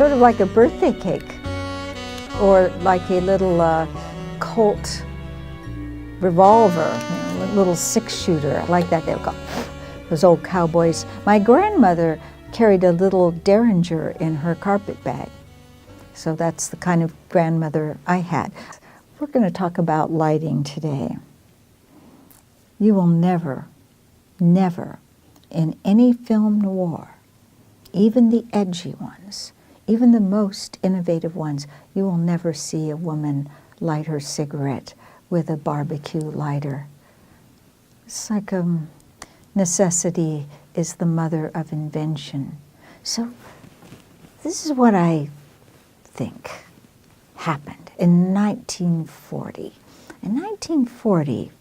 sort of like a birthday cake, or like a little Colt revolver, you know, a little six-shooter. I like that. They've got those old cowboys. My grandmother carried a little Derringer in her carpet bag. So that's the kind of grandmother I had. We're going to talk about lighting today. You will never, never, in any film noir, even the edgy ones, even the most innovative ones, you will never see a woman light her cigarette with a barbecue lighter. It's like necessity is the mother of invention. So this is what I think happened in 1940. In 1940,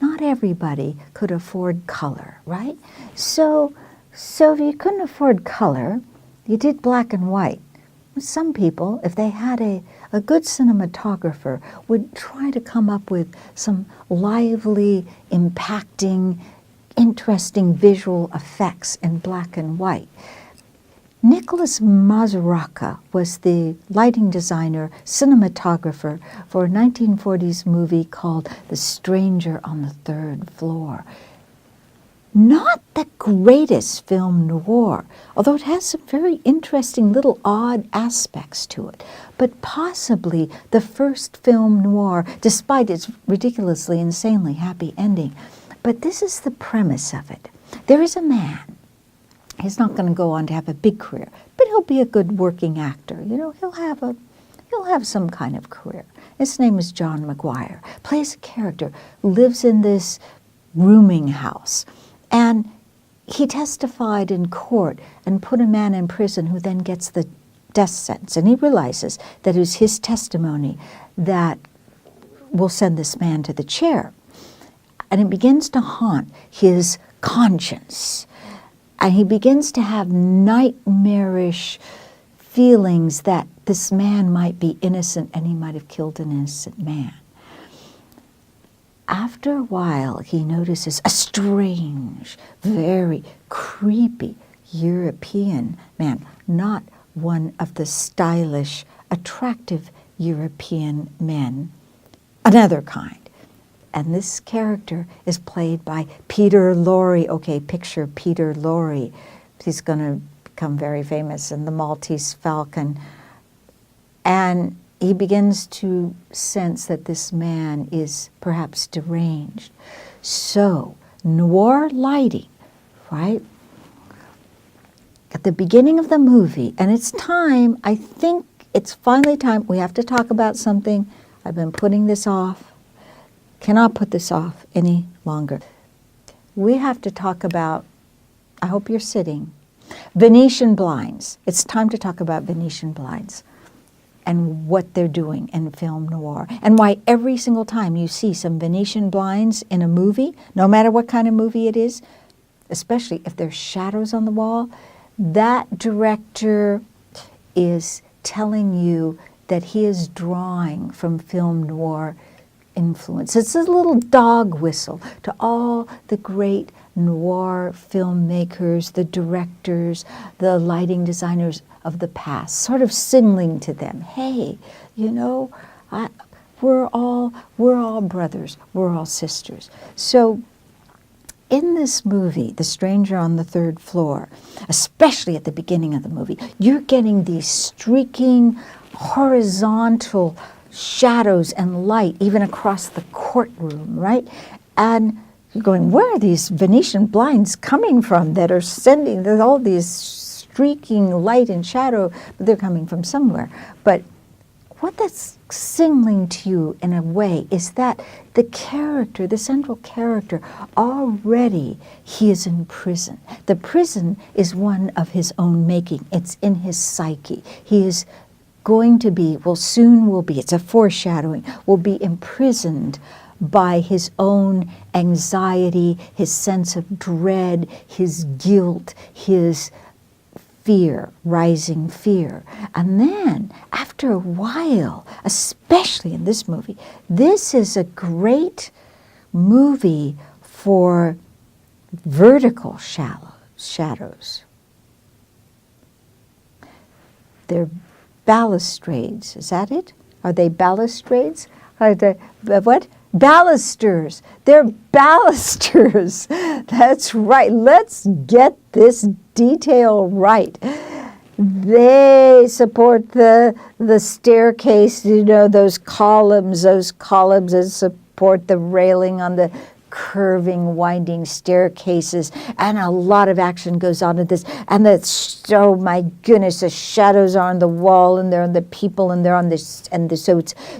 not everybody could afford color, right? So if you couldn't afford color, you did black and white. Some people, if they had a good cinematographer, would try to come up with some lively, impacting, interesting visual effects in black and white. Nicholas Mazuraka was the lighting designer, cinematographer for a 1940s movie called The Stranger on the Third Floor. Not the greatest film noir, although it has some very interesting little odd aspects to it, but possibly the first film noir, despite its ridiculously, insanely happy ending. But this is the premise of it. There is a man. He's not going to go on to have a big career, but he'll be a good working actor. You know, he'll have some kind of career. His name is John McGuire. Plays a character, lives in this rooming house. And he testified in court and put a man in prison who then gets the death sentence. And he realizes that it was his testimony that will send this man to the chair. And it begins to haunt his conscience. And he begins to have nightmarish feelings that this man might be innocent and he might have killed an innocent man. After a while, he notices a strange, very creepy European man, not one of the stylish, attractive European men, another kind. And this character is played by Peter Lorre. Okay, picture Peter Lorre. He's going to become very famous in The Maltese Falcon. And he begins to sense that this man is perhaps deranged. So, noir lighting, right? At the beginning of the movie, and it's time, I think it's finally time, we have to talk about something. I've been putting this off. Cannot put this off any longer. We have to talk about, I hope you're sitting, Venetian blinds. It's time to talk about Venetian blinds and what they're doing in film noir, and why every single time you see some Venetian blinds in a movie, no matter what kind of movie it is, especially if there's shadows on the wall, that director is telling you that he is drawing from film noir influence. It's a little dog whistle to all the great noir filmmakers, the directors, the lighting designers of the past, sort of signaling to them, hey, you know, we're all brothers, we're all sisters. So in this movie, The Stranger on the Third Floor, especially at the beginning of the movie, you're getting these streaking, horizontal shadows and light even across the courtroom, right? And you're going, where are these Venetian blinds coming from that are sending, there's all these streaking light and shadow, but they're coming from somewhere. But what that's signaling to you in a way is that the character, the central character, already he is in prison. The prison is one of his own making. It's in his psyche. He is going to be, well, soon will be, it's a foreshadowing, will be imprisoned by his own anxiety, his sense of dread, his guilt, his fear, rising fear. And then, after a while, especially in this movie, this is a great movie for vertical shadows. They're balustrades. Is that it? Are they balustrades? Are they what? Balusters. They're balusters. That's right. Let's get this detail right. They support the staircase, you know, those columns that support the railing on the curving, winding staircases, and a lot of action goes on in this. And that's, oh my goodness, the shadows are on the wall, and they're on the people, and they're on this,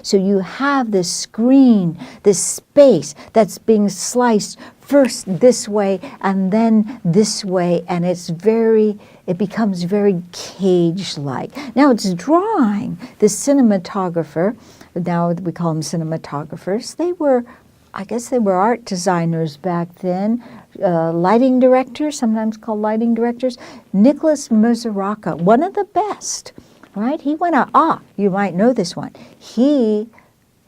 so you have this screen, this space that's being sliced first this way and then this way, and it becomes very cage-like. Now it's drawing. The cinematographer, now we call them cinematographers, I guess they were art designers back then, lighting directors, sometimes called lighting directors. Nicholas Mizraca, one of the best, right? He went out, you might know this one. He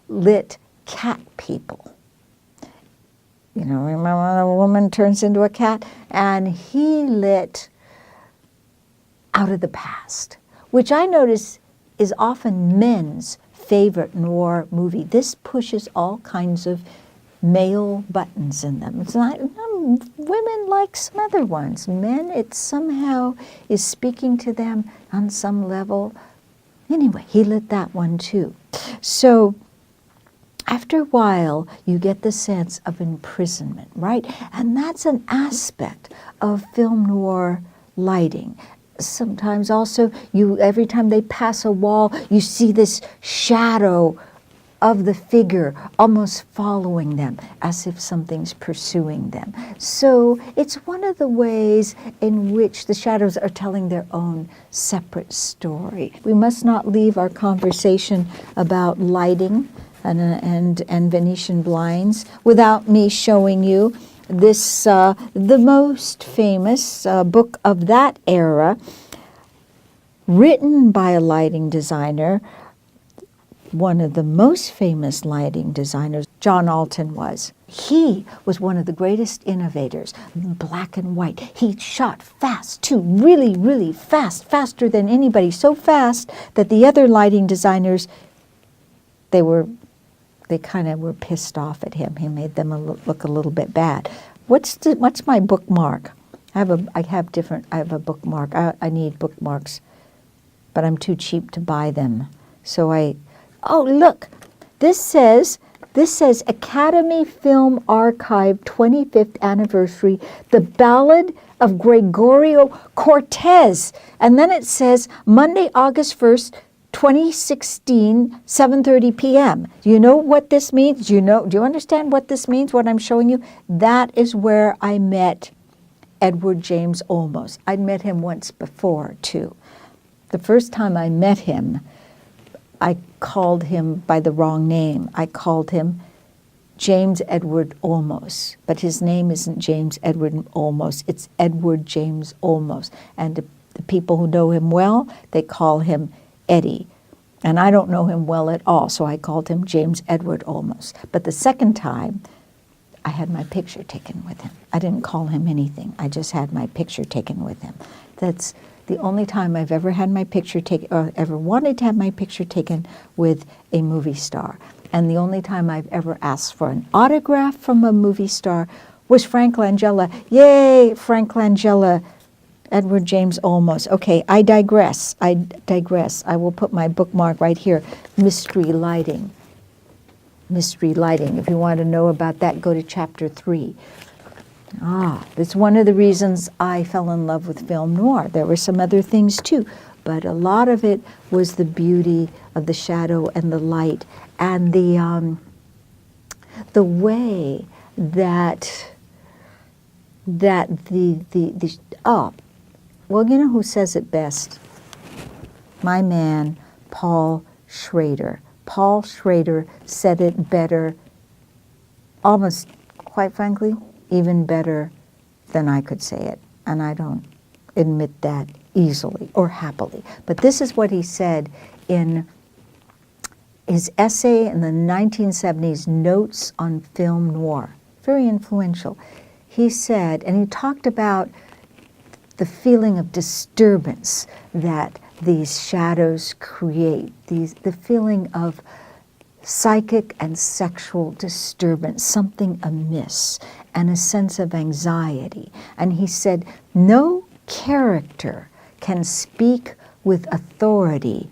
lit cat people. You know, remember when a woman turns into a cat? And he lit Out of the Past, which I notice is often men's favorite noir movie. This pushes all kinds of male buttons in them. It's not, women like some other ones. Men, it somehow is speaking to them on some level. Anyway, he lit that one too. So after a while, you get the sense of imprisonment, right? And that's an aspect of film noir lighting. Sometimes also, every time they pass a wall, you see this shadow of the figure almost following them, as if something's pursuing them. So it's one of the ways in which the shadows are telling their own separate story. We must not leave our conversation about lighting and Venetian blinds without me showing you this, the most famous book of that era, written by a lighting designer, one of the most famous lighting designers, John Alton was. He was one of the greatest innovators, black and white. He shot fast too, really, really fast, faster than anybody, so fast that the other lighting designers, they kind of were pissed off at him. He made them look a little bit bad. What's my bookmark? I have a bookmark. I need bookmarks, but I'm too cheap to buy them. So oh, look, this says Academy Film Archive 25th Anniversary, The Ballad of Gregorio Cortez. And then it says Monday, August 1st, 2016, 7:30 p.m. Do you know what this means? Do you understand what this means, what I'm showing you? That is where I met Edward James Olmos. I'd met him once before, too. The first time I met him, I called him by the wrong name. I called him James Edward Olmos, but his name isn't James Edward Olmos, it's Edward James Olmos. And the people who know him well, they call him Eddie. And I don't know him well at all, so I called him James Edward Olmos. But the second time, I had my picture taken with him. I didn't call him anything. I just had my picture taken with him. That's the only time I've ever had my picture taken, or ever wanted to have my picture taken with a movie star. And the only time I've ever asked for an autograph from a movie star was Frank Langella. Yay, Frank Langella, Edward James Olmos. Okay, I digress. I will put my bookmark right here, Mystery Lighting. Mystery Lighting. If you want to know about that, go to chapter 3. That's one of the reasons I fell in love with film noir. There were some other things too, but a lot of it was the beauty of the shadow and the light, and the way that well, you know who says it best? My man, Paul Schrader. Paul Schrader said it better, almost, quite frankly, even better than I could say it. And I don't admit that easily or happily. But this is what he said in his essay in the 1970s, Notes on Film Noir. Very influential. He said, and he talked about the feeling of disturbance that these shadows create, the feeling of psychic and sexual disturbance, something amiss, and a sense of anxiety. And he said, no character can speak with authority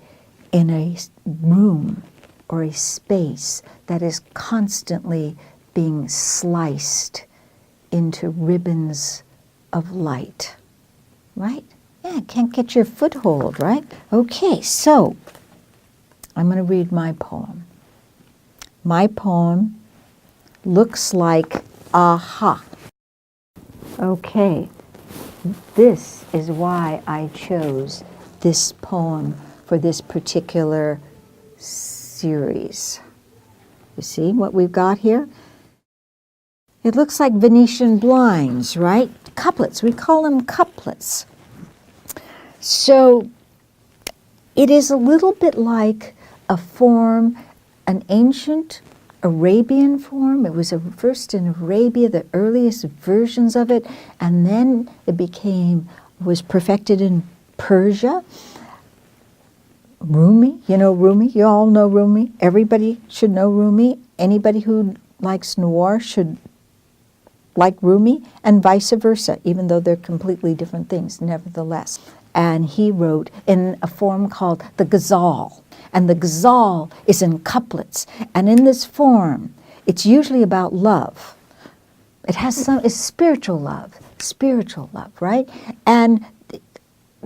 in a room or a space that is constantly being sliced into ribbons of light, right? Yeah, can't get your foothold, right? Okay, so I'm going to read my poem. My poem looks like aha. Okay, this is why I chose this poem for this particular series. You see what we've got here? It looks like Venetian blinds, right? Couplets, we call them couplets. So it is a little bit like a form, an ancient Arabian form. It was first in Arabia, the earliest versions of it, and then it was perfected in Persia. Rumi, you know Rumi, you all know Rumi. Everybody should know Rumi. Anybody who likes noir should like Rumi, and vice versa, even though they're completely different things, nevertheless. And he wrote in a form called the ghazal. And the ghazal is in couplets. And in this form, it's usually about love. It's spiritual love, right? And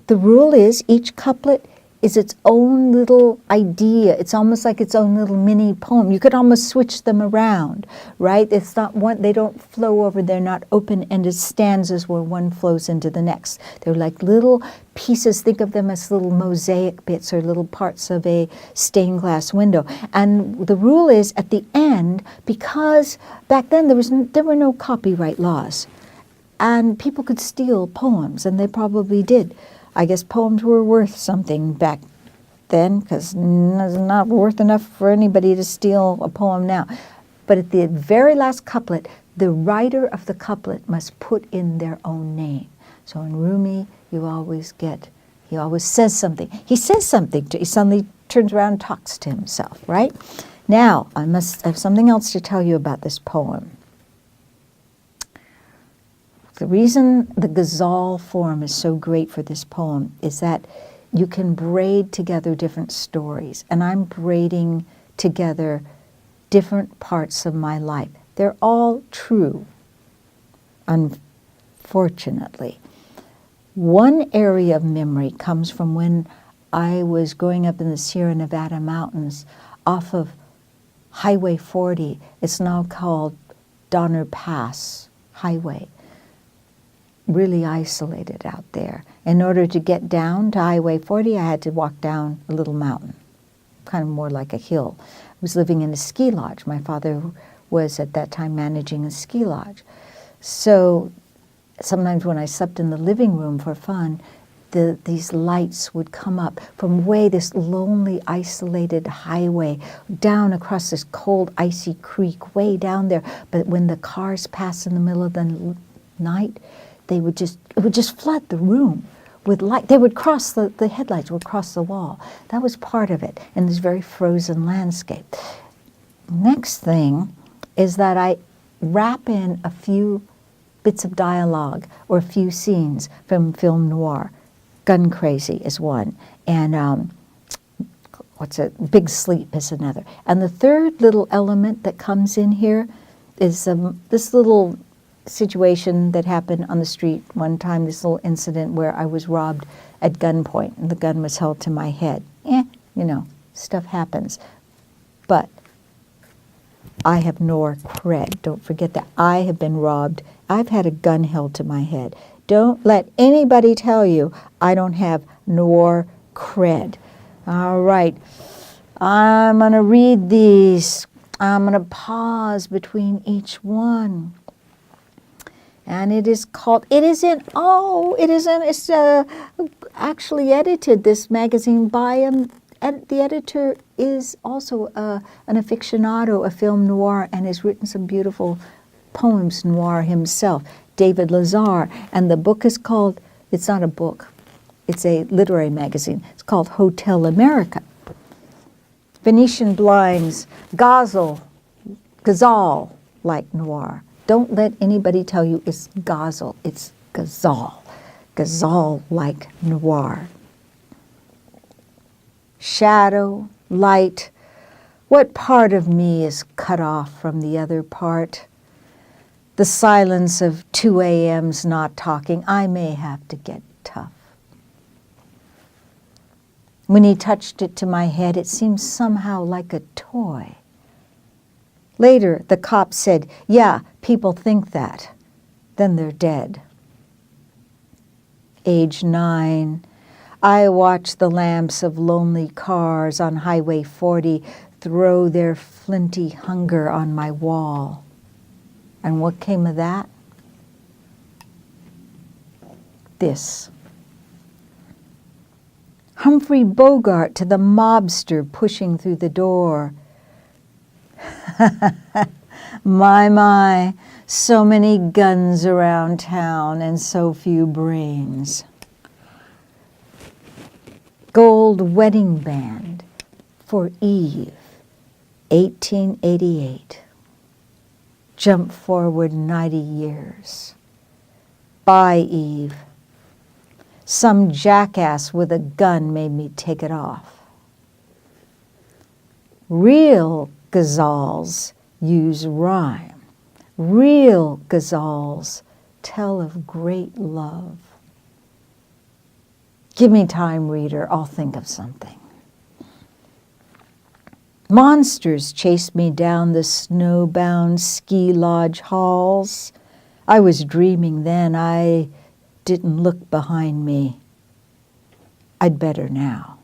the rule is each couplet is its own little idea. It's almost like its own little mini poem. You could almost switch them around, right? It's not one, they don't flow over, they're not open-ended stanzas where one flows into the next. They're like little pieces, think of them as little mosaic bits or little parts of a stained glass window. And the rule is at the end, because back then there were no copyright laws, and people could steal poems, and they probably did. I guess poems were worth something back then, because it's not worth enough for anybody to steal a poem now. But at the very last couplet, the writer of the couplet must put in their own name. So in Rumi, he always says something. He says something, he suddenly turns around and talks to himself, right? Now, I must have something else to tell you about this poem. The reason the ghazal form is so great for this poem is that you can braid together different stories, and I'm braiding together different parts of my life. They're all true, unfortunately. One area of memory comes from when I was growing up in the Sierra Nevada mountains off of Highway 40. It's now called Donner Pass Highway. Really isolated out there. In order to get down to Highway 40, I had to walk down a little mountain, kind of more like a hill. I was living in a ski lodge. My father was at that time managing a ski lodge. So sometimes when I slept in the living room for fun, these lights would come up from this lonely, isolated highway down across this cold, icy creek way down there. But when the cars passed in the middle of the night, it would just flood the room with light. They would cross the headlights would cross the wall. That was part of it in this very frozen landscape. Next thing is that I wrap in a few bits of dialogue or a few scenes from film noir. Gun Crazy is one, and Big Sleep is another. And the third little element that comes in here is this little situation that happened on the street one time, this little incident where I was robbed at gunpoint and the gun was held to my head. Stuff happens. But I have noir cred. Don't forget that I have been robbed. I've had a gun held to my head. Don't let anybody tell you I don't have noir cred. All right. I'm going to read these. I'm going to pause between each one. And it's actually edited, this magazine, by the editor is also an aficionado of film noir and has written some beautiful poems noir himself, David Lazar. And the book is called, it's not a book, It's a literary magazine. It's called Hotel America. Venetian blinds, gazelle like noir. Don't let anybody tell you it's gazelle. It's gazelle like noir. Shadow, light, what part of me is cut off from the other part? The silence of 2 a.m.'s not talking, I may have to get tough. When he touched it to my head, it seemed somehow like a toy. Later, the cop said, yeah, people think that. Then they're dead. Age 9, I watch the lamps of lonely cars on Highway 40 throw their flinty hunger on my wall. And what came of that? This. Humphrey Bogart to the mobster pushing through the door. My, so many guns around town and so few brains. Gold wedding band for Eve, 1888. Jump forward 90 years. Bye, Eve. Some jackass with a gun made me take it off. Real ghazals use rhyme. Real ghazals tell of great love. Give me time, reader, I'll think of something. Monsters chased me down the snowbound ski lodge halls. I was dreaming then, I didn't look behind me. I'd better now.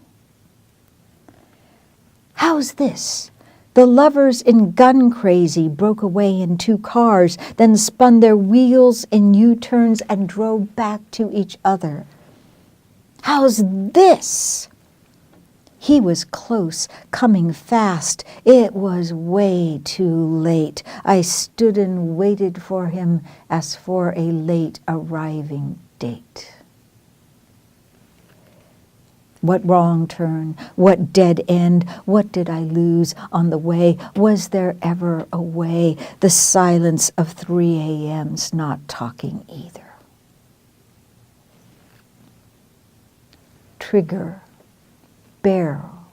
How's this? The lovers in Gun Crazy broke away in 2 cars, then spun their wheels in U-turns and drove back to each other. How's this? He was close, coming fast. It was way too late. I stood and waited for him as for a late arriving date. What wrong turn? What dead end? What did I lose on the way? Was there ever a way? The silence of 3 a.m.'s not talking either. Trigger, barrel,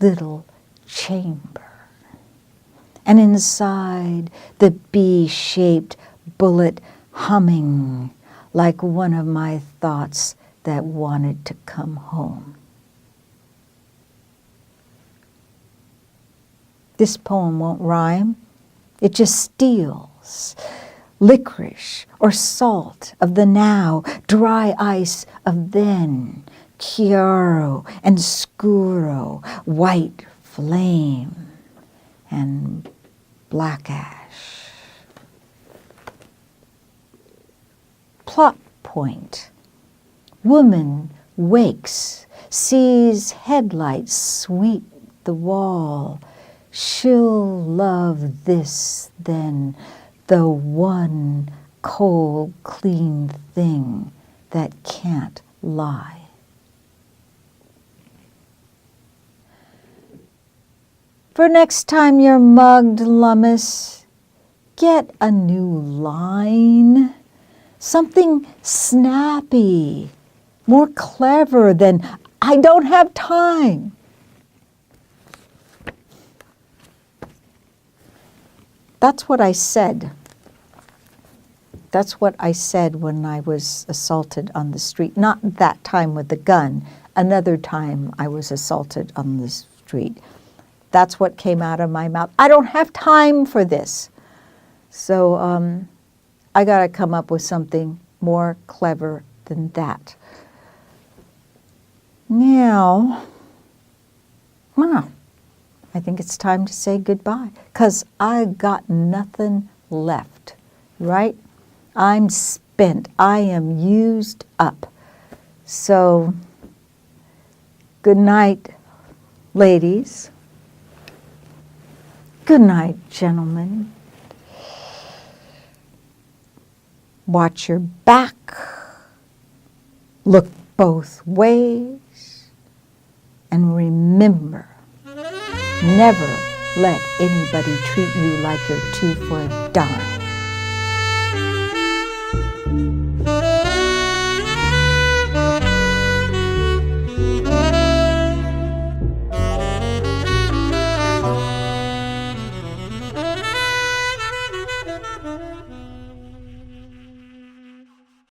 little chamber. And inside the bee-shaped bullet humming like one of my thoughts that wanted to come home. This poem won't rhyme. It just steals licorice or salt of the now, dry ice of then, chiaro and scuro, white flame and black ash. Plot point. Woman wakes, sees headlights sweep the wall. She'll love this then, the one cold, clean thing that can't lie. For next time you're mugged, Lummis, get a new line. Something snappy, more clever than, I don't have time. That's what I said. That's what I said when I was assaulted on the street. Not that time with the gun. Another time I was assaulted on the street. That's what came out of my mouth. I don't have time for this. So I got to come up with something more clever than that. Now, I think it's time to say goodbye because I got nothing left, right? I'm spent. I am used up. So, good night, ladies. Good night, gentlemen. Watch your back. Look both ways. And remember, never let anybody treat you like you're two for a dime.